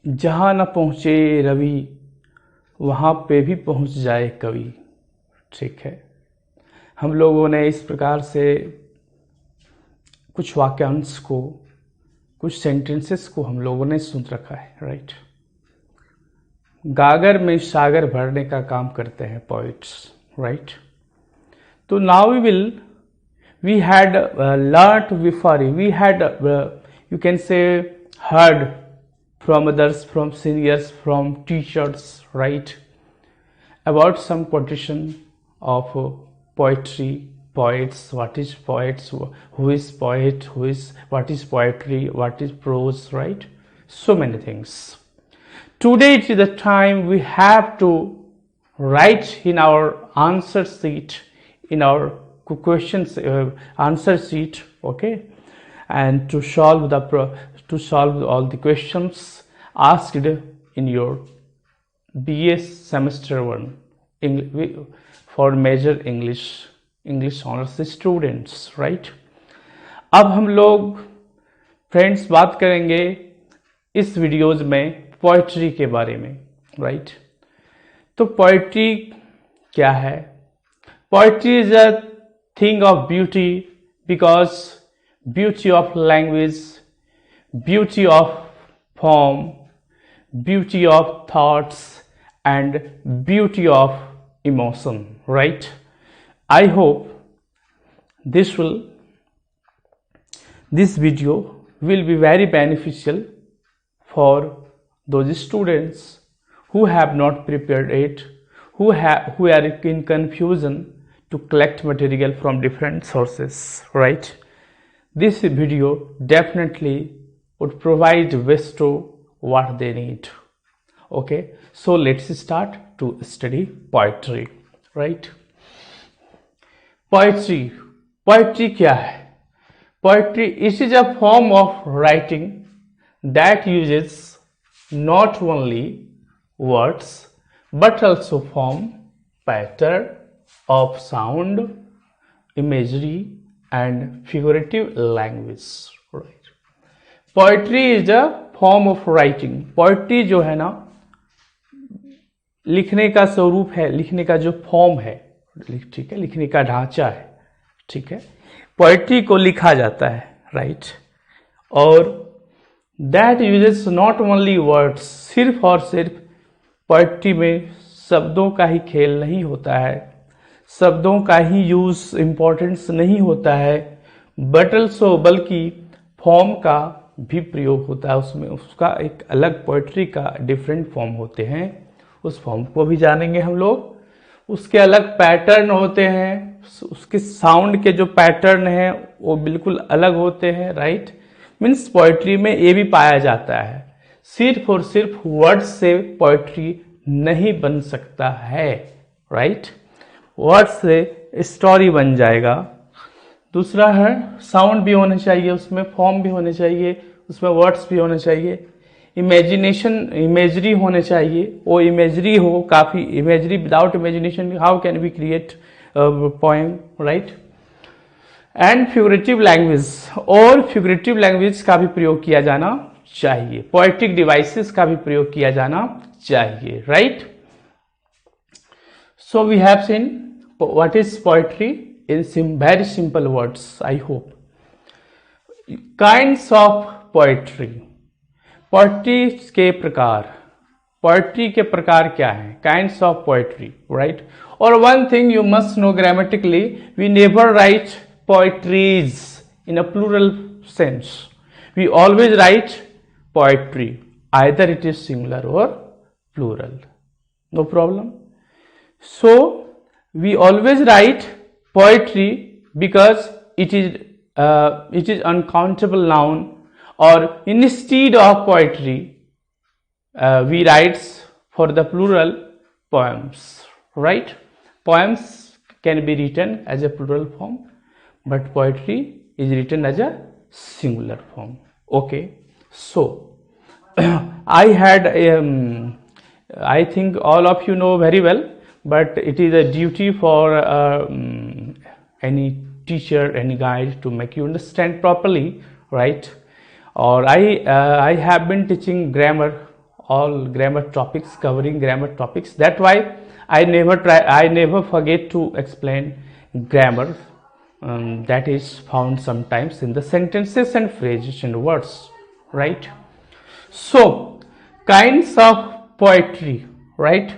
जहाँ न पहुँचे रवि वहाँ पे भी पहुँच जाए कवि। ठीक है, हम लोगों ने इस प्रकार से कुछ वाक्यांश को, कुछ सेंटेंसेस को हम लोगों ने सुन रखा है, राइट। गागर में सागर भरने का काम करते हैं पोइट्स, राइट। तो now we had learnt before, we had you can say heard from others, from seniors, from teachers, right, about some quotation of poetry, poets, what is poets, who is poet, what is poetry, what is prose, right, so many things. Today it is the time we have to write in our answer sheet, in our questions answer sheet, okay, and to solve all the questions asked in your BA semester 1 for major English honors students, right। अब हम लोग friends बात करेंगे इस videos में poetry के बारे में, राइट। तो पोइट्री क्या है? Poetry is a thing of beauty, because beauty of language, beauty of form, beauty of thoughts, and beauty of emotion, right? I hope this video will be very beneficial for those students who have not prepared it, who are in confusion to collect material from different sources, right? This video definitely would provide best to what they need. Okay, so let's start to study poetry, right? Poetry क्या है? Poetry is a form of writing that uses not only words but also form, pattern of sound, imagery and figurative language, right? Poetry is a form of writing. Poetry जो है ना, लिखने का स्वरूप है, लिखने का जो फॉर्म है, ठीक है, लिखने का ढांचा है, ठीक है, पोएट्री को लिखा जाता है, राइट। और that uses not only words, सिर्फ और सिर्फ पोएट्री में शब्दों का ही खेल नहीं होता है, शब्दों का ही यूज इम्पोर्टेंस नहीं होता है, बट ऑल्सो बल्कि फॉर्म का भी प्रयोग होता है उसमें। उसका एक अलग पोएट्री का डिफरेंट फॉर्म होते हैं, उस फॉर्म को भी जानेंगे हम लोग। उसके अलग पैटर्न होते हैं, उसके साउंड के जो पैटर्न हैं वो बिल्कुल अलग होते हैं, राइट। मीन्स पोएट्री में ये भी पाया जाता है, सिर्फ और सिर्फ वर्ड से पोएट्री नहीं बन सकता है, राइट। वर्ड से स्टोरी बन जाएगा। दूसरा है साउंड भी होने चाहिए, उसमें फॉर्म भी होने चाहिए, उसमें वर्ड्स भी होने चाहिए, इमेजरी होने चाहिए, वो इमेजरी हो, काफ़ी imagery. Without imagination how can we create poem, right. And figurative language, और फिगरेटिव लैंग्वेज का भी प्रयोग किया जाना चाहिए, पोएटिक डिवाइसेस का भी प्रयोग किया जाना चाहिए, right. So we have seen what is poetry in very simple words, I hope. Kinds of poetry. Poetry के प्रकार, poetry के प्रकार क्या है? Kinds of poetry, right? Or one thing you must know grammatically, we never write poetries in a plural sense. We always write poetry, either it is singular or plural. No problem. So we always write poetry because it is uncountable noun, or instead of poetry we write for the plural poems, right? Poems can be written as a plural form, but poetry is written as a singular form. Okay, so I think all of you know very well, but it is a duty for any teacher, any guide to make you understand properly, right? Or I have been teaching grammar all grammar topics, covering grammar topics. That's why I never forget to explain grammar that is found sometimes in the sentences and phrases and words, right? So, kinds of poetry, right?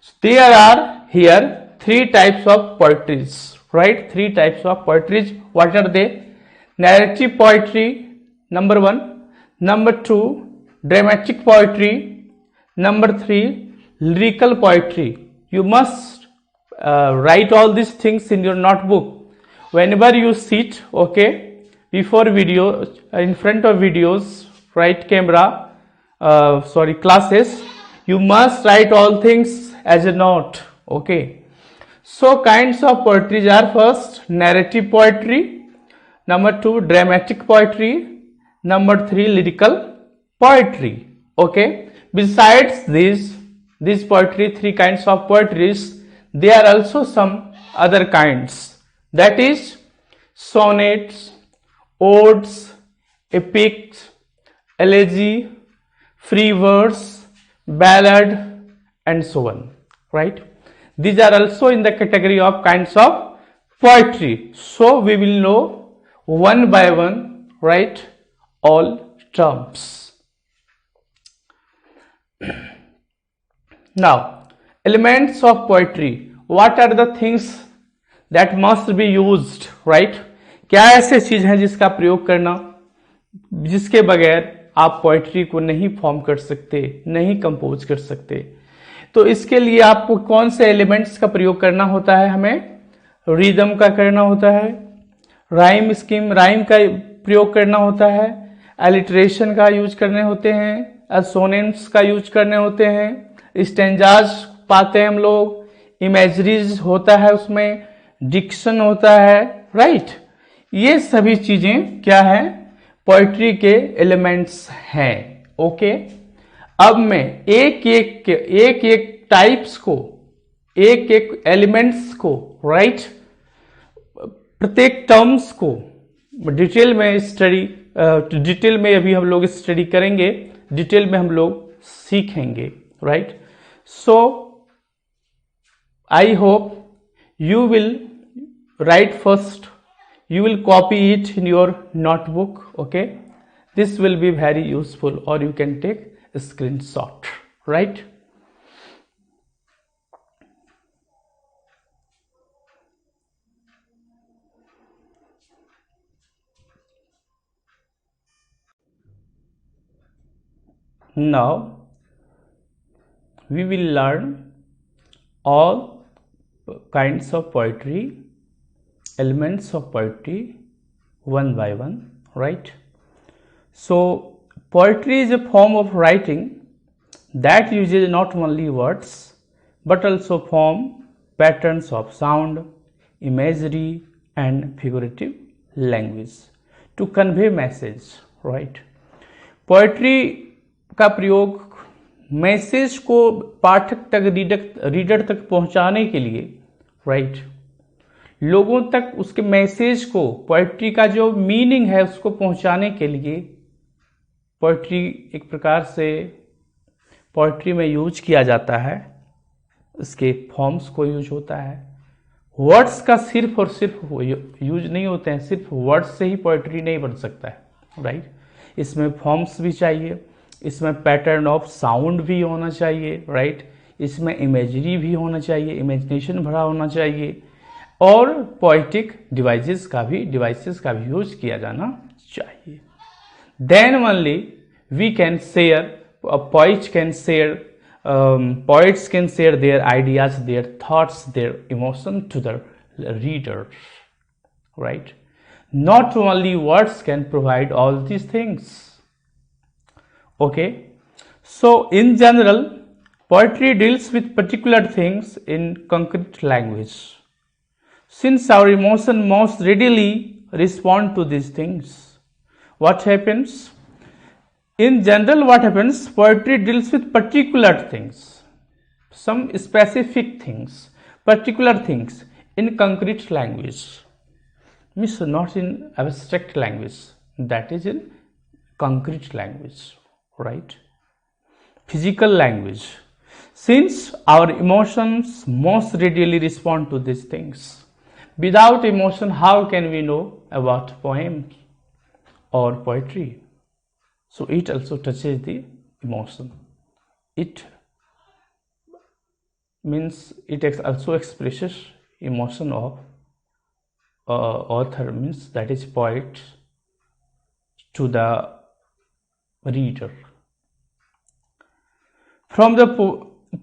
So, there are here three types of poetries, right? Three types of poetries. What are they? Narrative poetry, number one. Number two, dramatic poetry. Number three, lyrical poetry. You must write all these things in your notebook. Whenever you sit, okay, before video, in front of videos, right, camera, classes, you must write all things as a note, okay. So kinds of poetry are: first, narrative poetry; number two, dramatic poetry; number three, lyrical poetry, okay. Besides these poetry, three kinds of poetries, there are also some other kinds, that is sonnets, odes, epics, elegy, free verse, ballad, and so on, right? These are also in the category of kinds of poetry. So we will know one by one, right, all terms. Now, elements of poetry. What are the things that must be used, right? क्या ऐसे चीज है जिसका प्रयोग करना, जिसके बगैर आप पोएट्री को नहीं फॉर्म कर सकते, नहीं कंपोज कर सकते? तो इसके लिए आपको कौन से एलिमेंट्स का प्रयोग करना होता है? हमें रिदम का करना होता है, राइम स्कीम, राइम का प्रयोग करना होता है, एलिट्रेशन का यूज करने होते हैं, एसोनेंट्स का यूज करने होते हैं, स्टेंजाज पाते हैं हम लोग, इमेजरीज होता है, उसमें डिक्शन होता है, राइट? ये सभी चीजें क्या है? पोएट्री के एलिमेंट्स हैं, ओके। अब मैं एक एक टाइप्स को, एक एक एलिमेंट्स को, राइट, प्रत्येक टर्म्स को डिटेल में अभी हम लोग स्टडी करेंगे, डिटेल में हम लोग सीखेंगे, right? So I hope you will write first, you will copy it in your notebook, okay? This will be very useful, or you can take a screenshot, right? Now we will learn all kinds of poetry, elements of poetry one by one, right? So poetry is a form of writing that uses not only words but also form patterns of sound, imagery and figurative language to convey message, right? Poetry का प्रयोग message को पाठक तक, reader तक पहुंचाने के लिए, right, लोगों तक उसके मैसेज को, पोएट्री का जो मीनिंग है उसको पहुंचाने के लिए पोएट्री एक प्रकार से पोएट्री में यूज किया जाता है। इसके फॉर्म्स को यूज होता है, वर्ड्स का सिर्फ और सिर्फ यूज नहीं होते हैं, सिर्फ वर्ड्स से ही पोएट्री नहीं बन सकता है, राइट? इसमें फॉर्म्स भी चाहिए, इसमें पैटर्न ऑफ साउंड भी होना चाहिए, राइट? इसमें इमेजरी भी होना चाहिए, इमेजिनेशन भरा होना चाहिए, और पोएटिक डिवाइसेस का भी यूज किया जाना चाहिए। Then only we can share, poets can share their ideas, their thoughts, their emotion to the reader, right? Not only words can provide all these things. Okay, so in general, poetry deals with particular things in concrete language. Since our emotion most readily respond to these things, what happens? In general, what happens? Poetry deals with particular things, some specific things, particular things in concrete language. Means not in abstract language, that is in concrete language, right? physical language, since our emotions most readily respond to these things. Without emotion, how can we know about poems or poetry? So it also touches the emotion. It means it also expresses emotion of author, means that is poet, to the reader. From the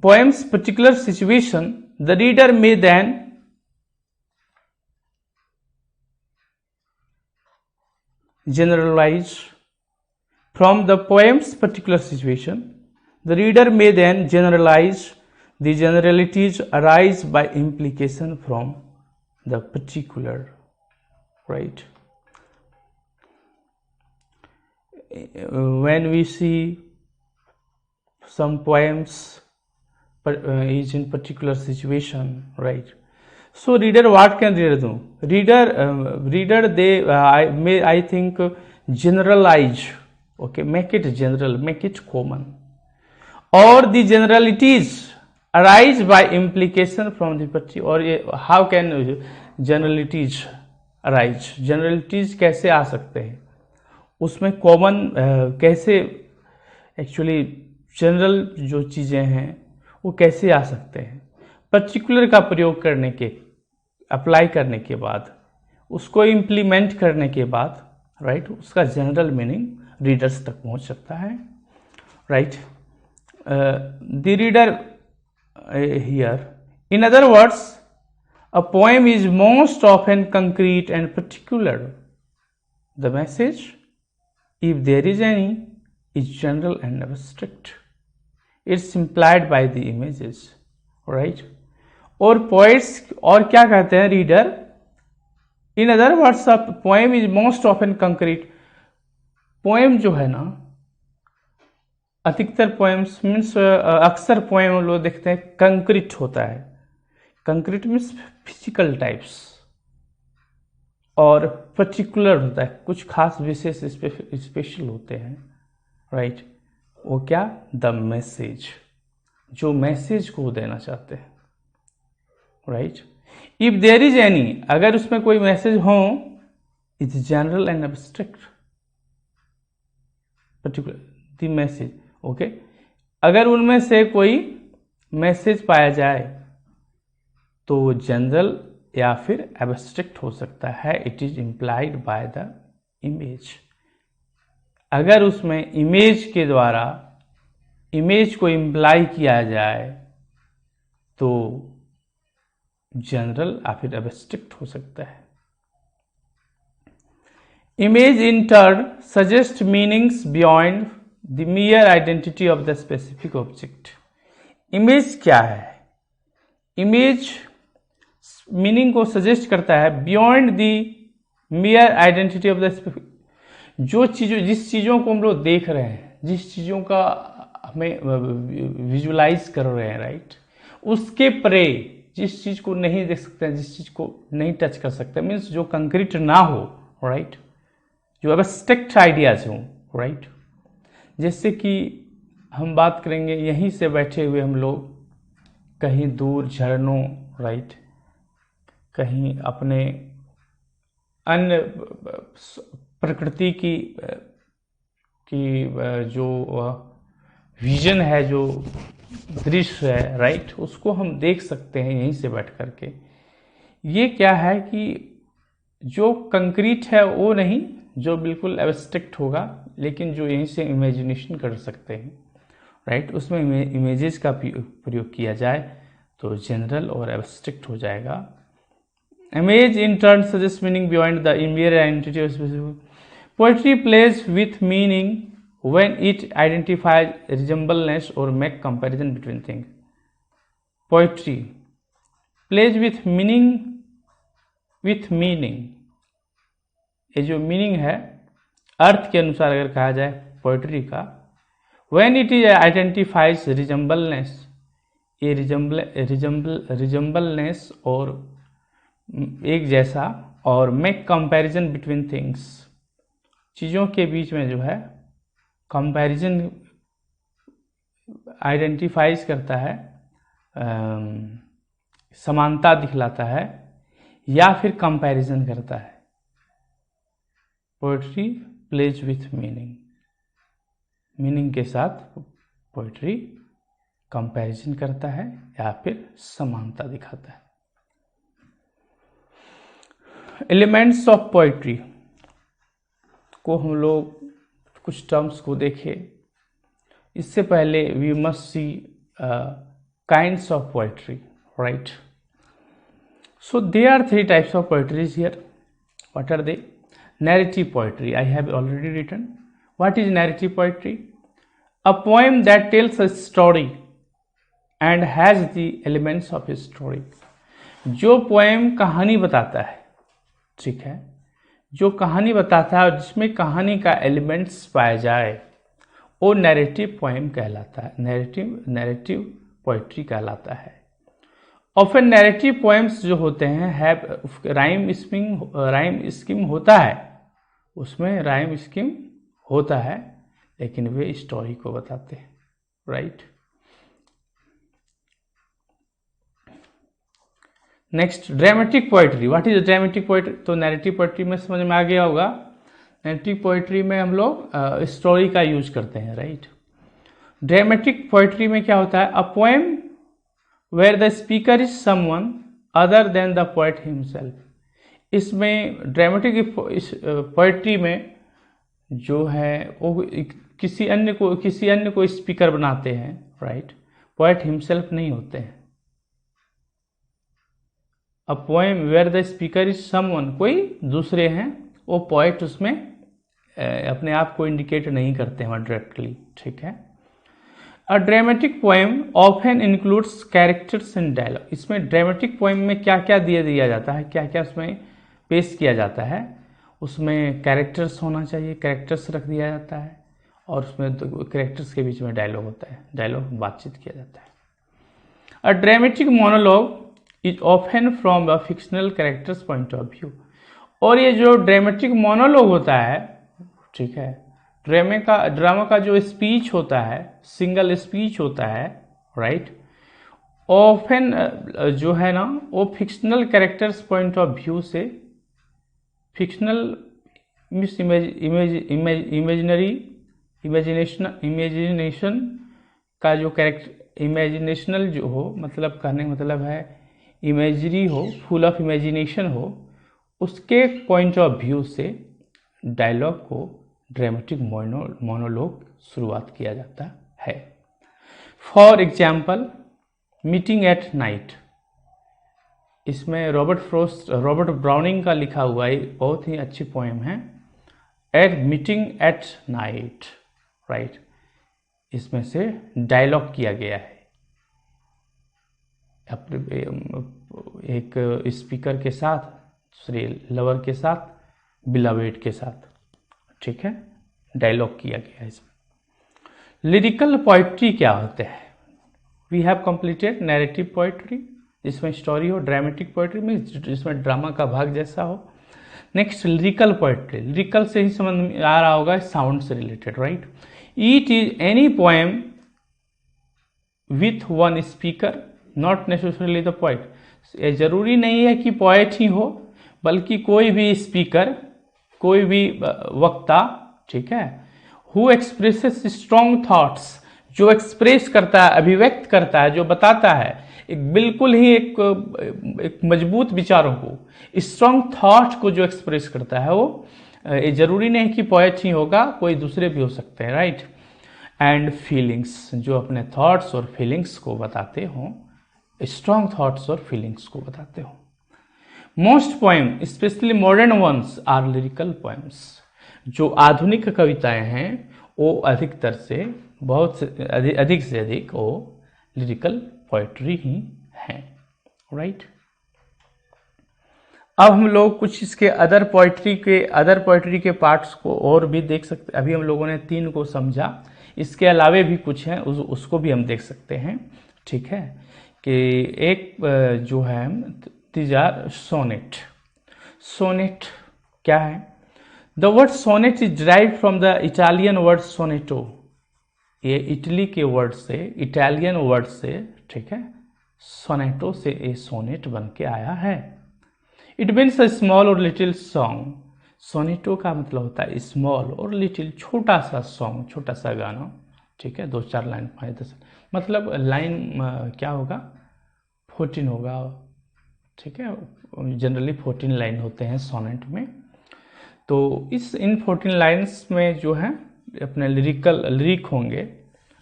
poem's particular situation, the reader may then generalize. From the poem's particular situation, the reader may then generalize. The generalities arise by implication from the particular, right? When we see some poems is in particular situation, right? So reader, what can reader do? Reader they I think generalize, okay, make it general, make it common, or the generalities arise by implication from the particular. और how can generalities arise? generalities कैसे आ सकते हैं उसमें? Common कैसे, actually general जो चीज़ें हैं वो कैसे आ सकते हैं? पर्टिकुलर का प्रयोग करने के, अप्लाई करने के बाद, उसको इम्प्लीमेंट करने के बाद, राइट, उसका जनरल मीनिंग रीडर्स तक पहुंच सकता है, right? The reader here, in other words, a poem is most often concrete and particular. The message, if there is any, is general and abstract. It's implied by the images, right? और poets और क्या कहते हैं reader? In other words, a poem is most often concrete. poem जो है ना, अधिकतर poems means अक्सर पोएम लोग देखते हैं कंक्रीट होता है. कंक्रीट मीन्स फिजिकल टाइप्स, और पर्टिकुलर होता है, कुछ खास विशेष स्पेशल होते हैं, राइट? वो क्या? द मैसेज, जो मैसेज को देना चाहते हैं, right? If there is any, अगर उसमें कोई मैसेज हो, it's general and abstract. Particular the message, okay? अगर उनमें से कोई मैसेज पाया जाए तो जनरल या फिर एब्स्ट्रैक्ट हो सकता है. It is implied by the image. अगर उसमें इमेज के द्वारा इमेज को इम्प्लाई किया जाए तो जनरल या फिर एब्स्ट्रैक्ट हो सकता है. Image in turn suggest meanings beyond the mere identity of the specific object. Image क्या है? इमेज मीनिंग को सजेस्ट करता है beyond the mere identity of the specific. जो चीजों, जिस चीजों को हम लोग देख रहे हैं, जिस चीजों का हमें विजुलाइज कर रहे हैं, राइट, उसके परे जिस चीज को नहीं देख सकते हैं, जिस चीज को नहीं टच कर सकते, मीन्स जो कंक्रीट ना हो, राइट, जो एब्स्ट्रैक्ट आइडियाज हो, राइट. जैसे कि हम बात करेंगे, यहीं से बैठे हुए हम लोग कहीं दूर झरनों, राइट, कहीं अपने अन्य प्रकृति की जो विजन है, जो दृश्य है, राइट, उसको हम देख सकते हैं यहीं से बैठ करके. ये क्या है कि जो कंक्रीट है वो नहीं, जो बिल्कुल एब्स्ट्रैक्ट होगा, लेकिन जो यहीं से इमेजिनेशन कर सकते हैं, राइट, उसमें इमेजेस का प्रयोग किया जाए तो जनरल और एब्स्ट्रैक्ट हो जाएगा. Image in turn suggest meaning beyond the mere identity of specific. Poetry plays with meaning when it identifies resemblance or make comparison between things. Poetry plays with meaning. ये जो मीनिंग है, अर्थ के अनुसार अगर कहा जाए पोएट्री का, when it is identifies resemblance, ये रिजम्बलनेस और एक जैसा, और मेक कंपैरिजन बिटवीन थिंग्स, चीज़ों के बीच में जो है कंपैरिजन आइडेंटिफाइज करता है, समानता दिखलाता है, या फिर कंपैरिजन करता है। Poetry plays with meaning, meaning के साथ पोएट्री कंपैरिजन करता है या फिर समानता दिखाता है। एलिमेंट्स ऑफ पोएट्री को हम लोग कुछ टर्म्स को देखें। इससे पहले we must see kinds of poetry, right? So there are 3 types of poetries here. What are they? Narrative poetry, I have already written. What is narrative poetry? A poem that tells a story and has the elements of a story. जो poem कहानी बताता है, ठीक है, जो कहानी बताता है और जिसमें कहानी का एलिमेंट्स पाया जाए, वो नैरेटिव पोएम कहलाता है, नैरेटिव पोएट्री कहलाता है। ऑफन नैरेटिव पोएम्स जो होते हैं हैव राइम स्कीम होता है, उसमें राइम स्कीम होता है, लेकिन वे स्टोरी को बताते हैं, right? Next, dramatic poetry. What is dramatic poetry? तो नैरेटिव पोएट्री में समझ में आ गया होगा। नैरेटिव पोएट्री में हम लोग स्टोरी का यूज करते हैं, राइट? ड्रामेटिक पोएट्री में क्या होता है? A poem where the speaker is someone other than the poet himself. इसमें ड्रामेटिक पोएट्री में जो है वो किसी अन्य को स्पीकर बनाते हैं, राइट? पोएट हिमसेल्फ नहीं होते हैं। A poem where the speaker is someone, कोई दूसरे हैं, वो पोएट उसमें अपने आप को इंडिकेट नहीं करते हैं डायरेक्टली, ठीक है? A dramatic poem often includes characters and dialogue. इसमें ड्रामेटिक पोएम में क्या क्या दिया जाता है, क्या क्या उसमें पेश किया जाता है, उसमें कैरेक्टर्स होना चाहिए, कैरेक्टर्स रख दिया जाता है, और उसमें कैरेक्टर्स के बीच में डायलॉग होता है, डायलॉग बातचीत किया जाता है। A dramatic monologue is often from a fictional character's point of view. और ये जो ड्रामेटिक मोनोलॉग होता है, ठीक है, ड्रामा का जो स्पीच होता है, सिंगल स्पीच होता है, राइट? ऑफन जो है ना, वो fictional characters point of view से, फिक्शनल मीन्स इमेजिनेशन का जो कैरेक्टर, इमेजिनेशनल जो हो, मतलब कहने का मतलब है इमेजरी हो, फुल ऑफ इमेजिनेशन हो, उसके पॉइंट ऑफ व्यू से डायलॉग को ड्रामेटिक मोनोलॉग शुरुआत किया जाता है। For example, meeting at night, इसमें रॉबर्ट ब्राउनिंग का लिखा हुआ एक बहुत ही अच्छी पोएम है, eight meeting at night, right? इसमें से डायलॉग किया गया है एक स्पीकर के साथ, दूसरे लवर के साथ, बिलवेड के साथ, ठीक है, डायलॉग किया गया है इसमें। लिरिकल पोइट्री क्या होते हैं? We have completed narrative poetry, जिसमें स्टोरी हो, ड्रामेटिक पोइट्री में जिसमें ड्रामा का भाग जैसा हो। Next, lyrical poetry. लिरिकल से ही समझ में आ रहा होगा, साउंड से related, right? It is any poem with one speaker, not necessarily the poet. ये जरूरी नहीं है कि पोएट ही हो, बल्कि कोई भी स्पीकर, कोई भी वक्ता, ठीक है, हु एक्सप्रेसेस स्ट्रॉन्ग थॉट्स, जो एक्सप्रेस करता है, अभिव्यक्त करता है, जो बताता है एक बिल्कुल ही एक मजबूत विचारों को, स्ट्रॉन्ग थॉट को जो एक्सप्रेस करता है, वो ये जरूरी नहीं कि पोएट ही होगा, कोई दूसरे भी हो सकते हैं, राइट? एंड फीलिंग्स, जो अपने थॉट्स और फीलिंग्स को बताते हों, स्ट्रॉन्ग थॉट्स और फीलिंग्स को बताते हों। Most poem, specially modern ones, are lyrical poems. जो आधुनिक कविताएं हैं वो अधिकतर से अधिक से अधिक वो लिरिकल पोएट्री ही हैं, राइट? अब हम लोग कुछ इसके अदर पोएट्री के पार्ट्स को और भी देख सकते। अभी हम लोगों ने 3 को समझा, इसके अलावे भी कुछ हैं, उसको भी हम देख सकते हैं, ठीक है? कि एक जो है तीजार सोनेट। सोनेट क्या है? The word sonnet is derived from the Italian word sonetto. ये इटली के वर्ड से, इटालियन वर्ड से, ठीक है, सोनेटो से ये सोनेट बन के आया है। इट मीन्स अ स्मॉल और लिटिल सॉन्ग। सोनेटो का मतलब होता है स्मॉल और लिटिल, छोटा सा सॉन्ग, छोटा सा गाना, ठीक है, 2-4 लाइन, 5-10, मतलब लाइन क्या होगा, 14 होगा, ठीक है, जनरली 14 लाइन होते हैं सोनेट में। तो इन 14 लाइन्स में जो है अपने लिरिक होंगे,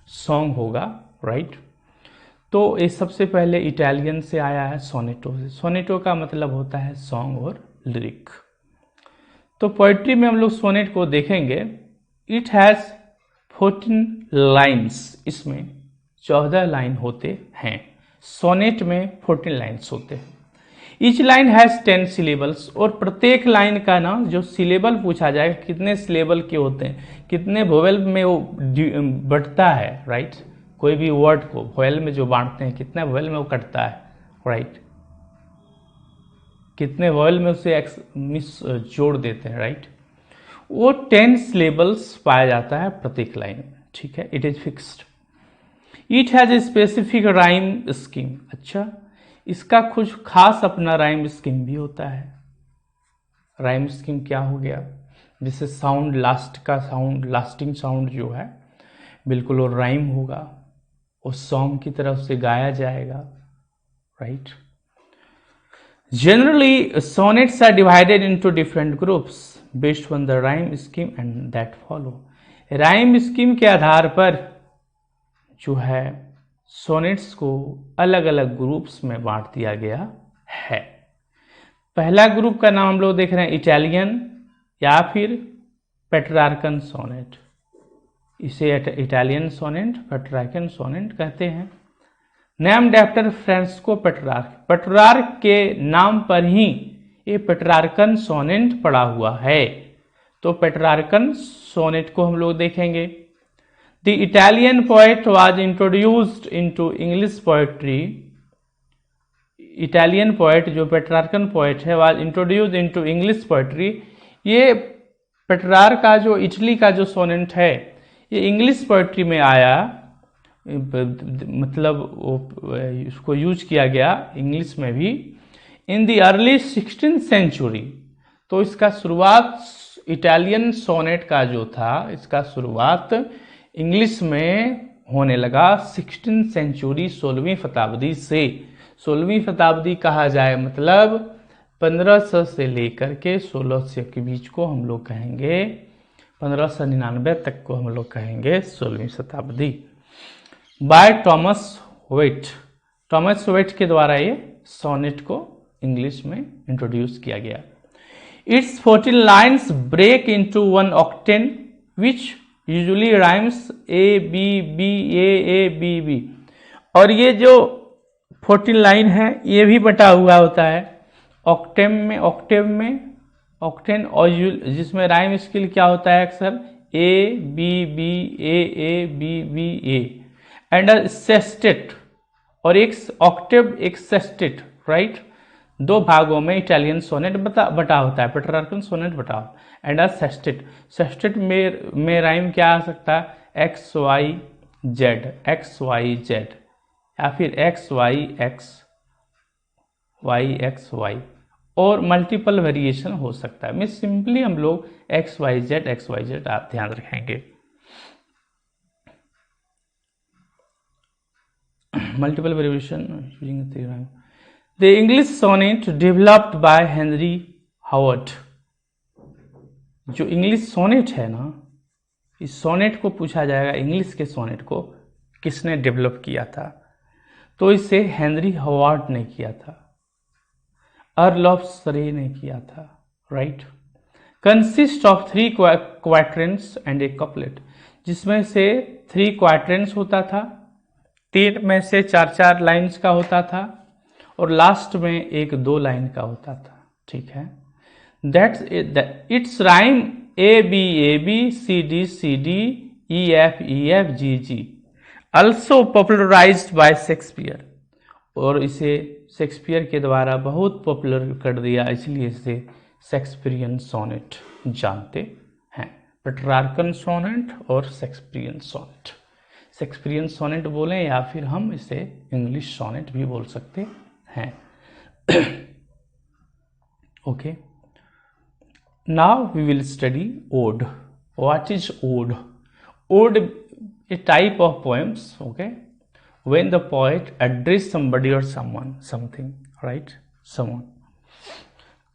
सॉन्ग होगा, राइट। तो ये सबसे पहले इटालियन से आया है, सोनेटो से। सोनेटो का मतलब होता है सॉन्ग और लिरिक। तो पोइट्री में हम लोग सोनेट को देखेंगे। इट हैज़ 14 लाइन्स, इसमें 14 लाइन होते हैं। सोनेट में 14 लाइन्स होते हैं। ईच लाइन हैज़ 10 सिलेबल्स, और प्रत्येक लाइन का ना जो सिलेबल पूछा जाएगा, कितने सिलेबल के होते हैं, कितने वोवेल में वो बटता है, राइट। कोई भी वर्ड को वोवेल में जो बांटते हैं, कितने वोवेल में वो कटता है, राइट, कितने वोवेल में उसे जोड़ देते हैं, राइट। वो 10 सिलेबल्स पाया जाता है प्रत्येक लाइन में, ठीक है। It is fixed. It has a specific rhyme scheme. अच्छा, इसका कुछ खास अपना राइम स्कीम भी होता है। राइम स्कीम क्या हो गया, जैसे साउंड, लास्ट का साउंड, लास्टिंग साउंड जो है बिल्कुल वो राइम होगा, उस सॉन्ग की तरफ से गाया जाएगा, right. Generally, sonnets are divided into different groups based on the rhyme scheme and that follow. Rhyme scheme के आधार पर जो है सोनेट्स को अलग अलग ग्रुप्स में बांट दिया गया है। पहला ग्रुप का नाम हम लोग देख रहे हैं इटालियन या फिर पेट्रार्कन सोनेट। इसे इटालियन सोनेट, पेट्रार्कन सोनेट कहते हैं। Named after Francisco Petrarch, Petrarch के नाम पर ही ये पेट्रार्कन सोनेट पड़ा हुआ है। तो पेट्रार्कन सोनेट को हम लोग देखेंगे। The Italian poet was introduced into English poetry. Italian poet जो पेट्रार्कन पोएट है was introduced into English poetry. ये पेट्रार्क का जो इटली का जो सोनेट है ये इंग्लिश पोएट्री में आया, मतलब उसको यूज किया गया इंग्लिश में भी in the early 16th century. तो इसका शुरुआत इटालियन सोनेट का जो था, इसका शुरुआत इंग्लिश में होने लगा 16th सेंचुरी, 16वीं शताब्दी से। 16वीं शताब्दी कहा जाए मतलब 1500 से लेकर के 1600 के बीच को हम लोग कहेंगे, 1599 तक को हम लोग कहेंगे 16वीं शताब्दी। By Thomas Wyatt, Thomas Wyatt के द्वारा ये सोनेट को इंग्लिश में इंट्रोड्यूस किया गया। It's 14 lines break into 1 octave which usually rhymes A B B A B B. और ये जो 14 लाइन है ये भी बटा हुआ होता है ऑक्टेव में, ऑक्टेन, और जिसमें राइम स्केल क्या होता है अक्सर A B B A B B A and a sestet, और एक ऑक्टेव एक सेस्टेट, राइट। 2 भागों में इटालियन सोनेट बटा होता है, पेट्रार्कन सोनेट बटा होता है। एंड अ सेस्टेट, सेस्टेट में राइम क्या आ सकता है एक्स वाई जेड या फिर एक्स वाई एक्स वाई, और मल्टीपल वेरिएशन हो सकता है। मैं सिंपली हम लोग एक्स वाई जेड आप ध्यान रखेंगे। Multiple variation using three rhyme. The English sonnet developed by Henry Howard. जो इंग्लिश सोनेट है ना, इस सोनेट को पूछा जाएगा इंग्लिश के सोनेट को किसने डेवलप किया था, तो इसे हेनरी हावर्ड ने किया था, अर्ल ऑफ सरे ने किया था, right. Consist of 3 quadrants and A couplet, जिसमें से 3 क्वाड्रेंट्स होता था, 3 में से 4 लाइन्स का होता था, और लास्ट में 1-2 लाइन का होता था, ठीक है। That's its rhyme A B C D E F G G, also popularised by Shakespeare, और इसे शेक्सपियर के द्वारा बहुत पॉपुलर कर दिया, इसलिए इसे शेक्सपियरियन सोनेट जानते हैं। पेट्रार्कन सोनेट और शेक्सपियरियन सोनेट। शेक्सपियरियन सोनेट बोलें या फिर हम इसे इंग्लिश सोनेट भी बोल सकते हैं। Okay, now we will study ode. What is ode? Ode a type of poems, okay, when the poet address somebody or someone, something, right, someone.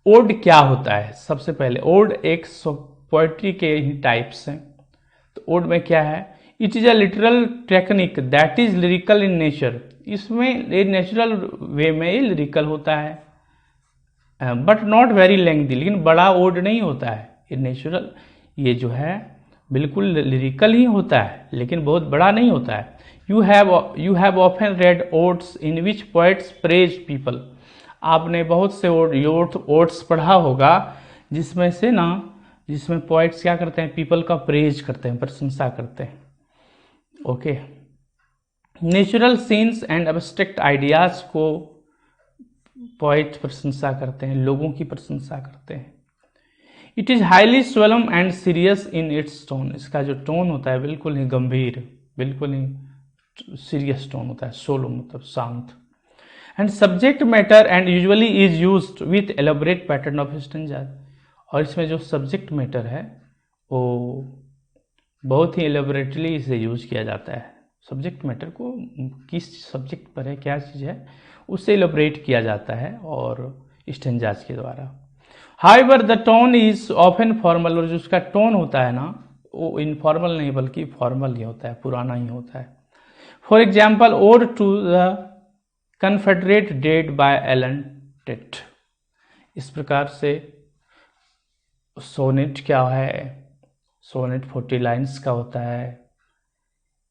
Ode क्या होता है? सबसे पहले ओड एक पोएट्री के ही टाइप्स हैं। तो ओड में क्या है? It is a literal technique that is lyrical in nature. इसमें ये नेचुरल वे में ये लिरिकल होता है, बट नॉट वेरी लेंथी, लेकिन बड़ा ओड नहीं होता है। ये नेचुरल, ये जो है बिल्कुल लिरिकल ही होता है, लेकिन बहुत बड़ा नहीं होता है। You have often red odds in which poets praise people. आपने बहुत से ओड्स पढ़ा होगा जिसमें पोएट्स क्या करते हैं? पीपल का प्रेज करते हैं, प्रशंसा करते हैं। Okay, natural scenes and abstract ideas को पोएट प्रशंसा करते हैं, लोगों की प्रशंसा करते हैं। It is highly solemn and serious in its tone. इसका जो टोन होता है बिल्कुल ही गंभीर, बिल्कुल ही सीरियस टोन होता है। सोलम मतलब शांत। And subject matter and usually is used with elaborate pattern of stanzas. और इसमें जो सब्जेक्ट मैटर है वो बहुत ही एलेबोरेटली इसे यूज किया जाता है। सब्जेक्ट मैटर को किस सब्जेक्ट पर है, क्या चीज़ है, उससे एलेबोरेट किया जाता है और स्टेंजाज के द्वारा। However, the tone is often formal, और जो उसका टोन होता है ना वो इनफॉर्मल नहीं बल्कि फॉर्मल ही होता है, पुराना ही होता है। For example, ode to the Confederate dead by Allen Tate. इस प्रकार से सोनेट क्या है? सोनेट 40 लाइन्स का होता है।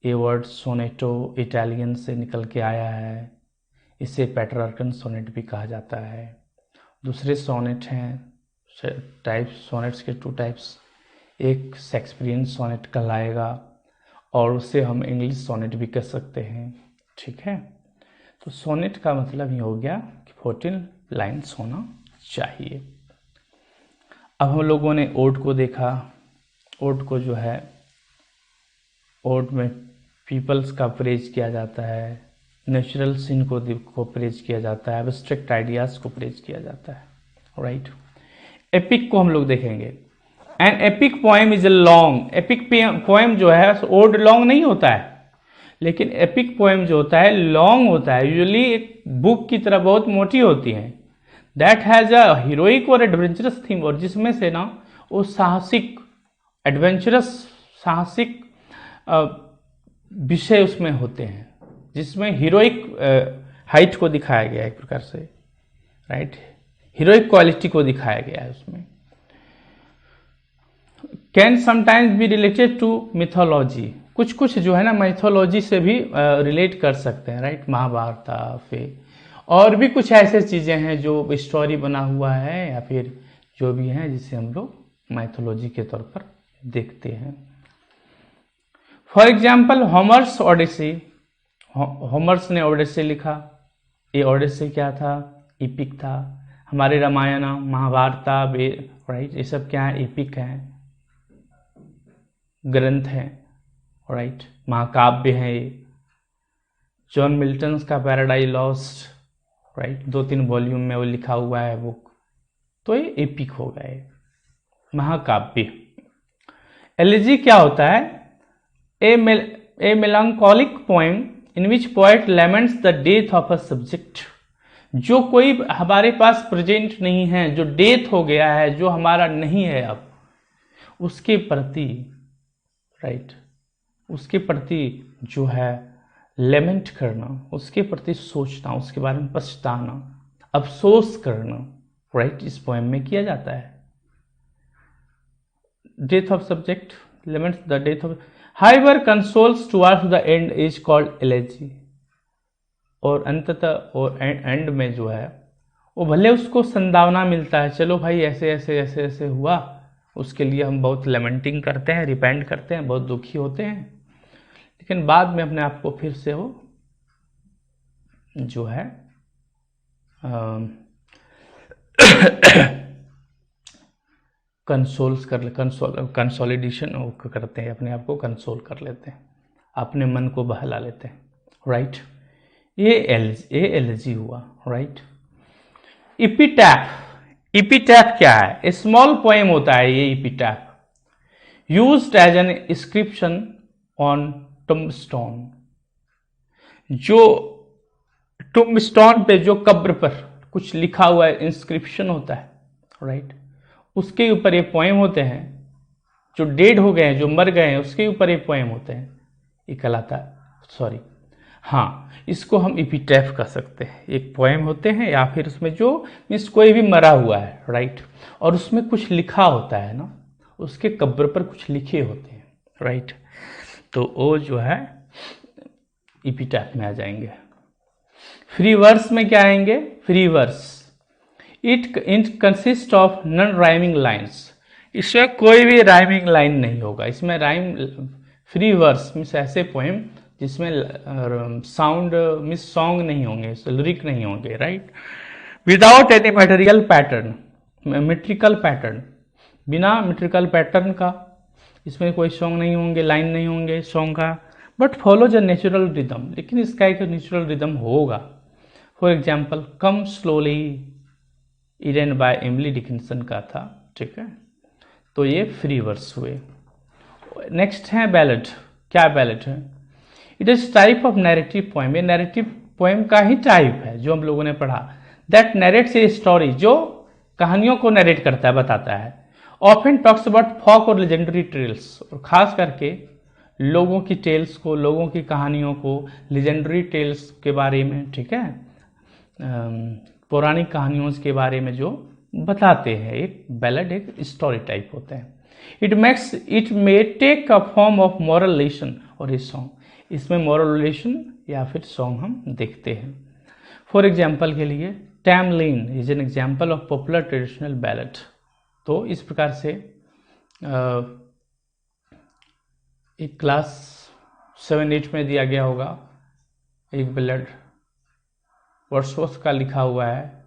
ये वर्ड सोनेटो इटालियन से निकल के आया है। इसे पेट्रार्कन सोनेट भी कहा जाता है। दूसरे सोनेट हैं टाइप्स, सोनेट्स के 2 टाइप्स। एक शेक्सपियरियन सोनेट कहलाएगा और उसे हम इंग्लिश सोनेट भी कह सकते हैं। ठीक है, तो सोनेट का मतलब ये हो गया कि 14 लाइन्स होना चाहिए। अब हम लोगों ने ओड को देखा। ओड को जो है, ओड में पीपल्स का प्रेज किया जाता है, नेचुरल सीन को प्रेज किया जाता है, एब्स्ट्रैक्ट आइडियाज को प्रेज किया जाता है, राइट। एपिक को हम लोग देखेंगे। An epic poem is a long. Epic poem जो है ओड लॉन्ग नहीं होता है, लेकिन एपिक पोएम जो होता है लॉन्ग होता है। यूजुअली एक बुक की तरह बहुत मोटी होती है। दैट हैज अ हीरोइक और एडवेंचरस थीम, और जिसमें से ना वो साहसिक, एडवेंचरस, साहसिक विषय उसमें होते हैं, जिसमें हीरोइक हाइट को दिखाया गया है एक प्रकार से, राइट। हीरोइक क्वालिटी को दिखाया गया है उसमें। Can sometimes be related to mythology. कुछ कुछ जो है ना मिथोलॉजी से भी रिलेट कर सकते हैं, राइट। महाभारत फिर और भी कुछ ऐसे चीज़ें हैं जो स्टोरी बना हुआ है या फिर जो भी हैं जिसे हम लोग माइथोलॉजी के तौर पर देखते हैं। For example Homer's Odyssey. Homer's ने ओडिसी लिखा। ये ओडिसी क्या था? इपिक था। हमारे रामायण, महाभारत, राइट, ये सब क्या है? एपिक हैं, ग्रंथ हैं, राइट, महाकाव्य है। ये जॉन मिल्टन का पैराडाइज लॉस्ट, राइट, 2-3 वॉल्यूम में वो लिखा हुआ है बुक, तो ये एपिक हो गए, महाकाव्य। एलिजी क्या होता है? A melancholic poem in which poet laments the death of a subject. जो कोई हमारे पास प्रेजेंट नहीं है, जो डेथ हो गया है, जो हमारा नहीं है अब, उसके प्रति, राइट, उसके प्रति जो है लेमेंट करना, उसके प्रति सोचना, उसके बारे में पछताना, अफसोस करना, राइट, इस पोएम में किया जाता है। Death of subject, laments the death of, however consoles towards the end is called elegy. और अंततः और एंड में जो है वो भले उसको संदावना मिलता है, चलो भाई ऐसे ऐसे ऐसे ऐसे हुआ, उसके लिए हम बहुत लेमेंटिंग करते हैं, रिपेंट करते हैं, बहुत दुखी होते हैं, लेकिन बाद में अपने आप को फिर से वो जो है कंसोलिडेशन करते हैं, अपने आप को कंसोल कर लेते हैं, अपने मन को बहला लेते हैं, राइट। ये एलजी हुआ, राइट। इपिटैफ, इपिटैफ क्या है? स्मॉल पोएम होता है ये epitaph, used as an inscription on tombstone. जो टुम्बस्टोन पे, जो कब्र पर कुछ लिखा हुआ है, इंस्क्रिप्शन होता है, राइट, उसके ऊपर ये पोएम होते हैं। जो डेड हो गए हैं, जो मर गए हैं, उसके ऊपर ये पोएम होते हैं, ये कहलाता है, सॉरी, हाँ, इसको हम इपिटैफ कह सकते हैं। एक पोएम होते हैं या फिर उसमें जो मीन्स कोई भी मरा हुआ है, राइट, और उसमें कुछ लिखा होता है ना, उसके कब्र पर कुछ लिखे होते हैं, राइट, तो वो जो है इपिटैफ में आ जाएंगे। फ्री वर्स में क्या आएंगे? Free verse, it consist of non rhyming lines. इसमें कोई भी राइमिंग लाइन नहीं होगा। इसमें राइम, फ्री वर्स मीन्स ऐसे पोएम जिसमें साउंड मीन्स सॉन्ग नहीं होंगे, लिरिक नहीं होंगे, right, without any material pattern, metrical pattern, बिना मेट्रिकल पैटर्न का इसमें कोई सॉन्ग नहीं होंगे, लाइन नहीं होंगे सॉन्ग का, but follow the natural rhythm, लेकिन इसका एक नेचुरल रिदम होगा। For example, come slowly Eden by Emily Dickinson का था, ठीक है, तो ये फ्री वर्स हुए। नेक्स्ट है बैलेड। क्या बैलेड है? It is type of narrative poem, ये नैरेटिव पोएम का ही टाइप है जो हम लोगों ने पढ़ा। दैट नैरेट्स ए स्टोरी, जो कहानियों को नैरेट करता है, बताता है। ऑफन टॉक्स अबाउट फॉक और लेजेंडरी टेल्स, और खास करके लोगों की टेल्स को, लोगों की कहानियों को, लेजेंडरी टेल्स के बारे में, ठीक है, पौराणिक कहानियों के बारे में जो बताते हैं। एक बैलेड एक स्टोरी टाइप होते हैं। It may take a form of moral lesson और ए सॉन्ग, इसमें मॉरल लेसन या फिर सॉन्ग हम देखते हैं। फॉर एग्जाम्पल के लिए, Tamlin is an example of popular traditional ballad. तो इस प्रकार से एक क्लास 7-8 में दिया गया होगा एक बैलेड, वर्ड्सवर्थ का लिखा हुआ है,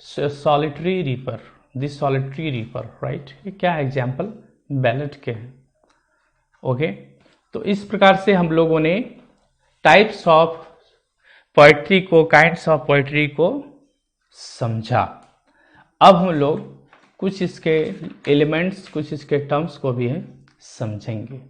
solitary reaper, this solitary reaper, right. ये क्या है? एग्जाम्पल बैलेड के हैं, ओके। तो इस प्रकार से हम लोगों ने टाइप्स ऑफ पोएट्री को, काइंड्स ऑफ पोएट्री को समझा। अब हम लोग कुछ इसके एलिमेंट्स, कुछ इसके टर्म्स को भी समझेंगे।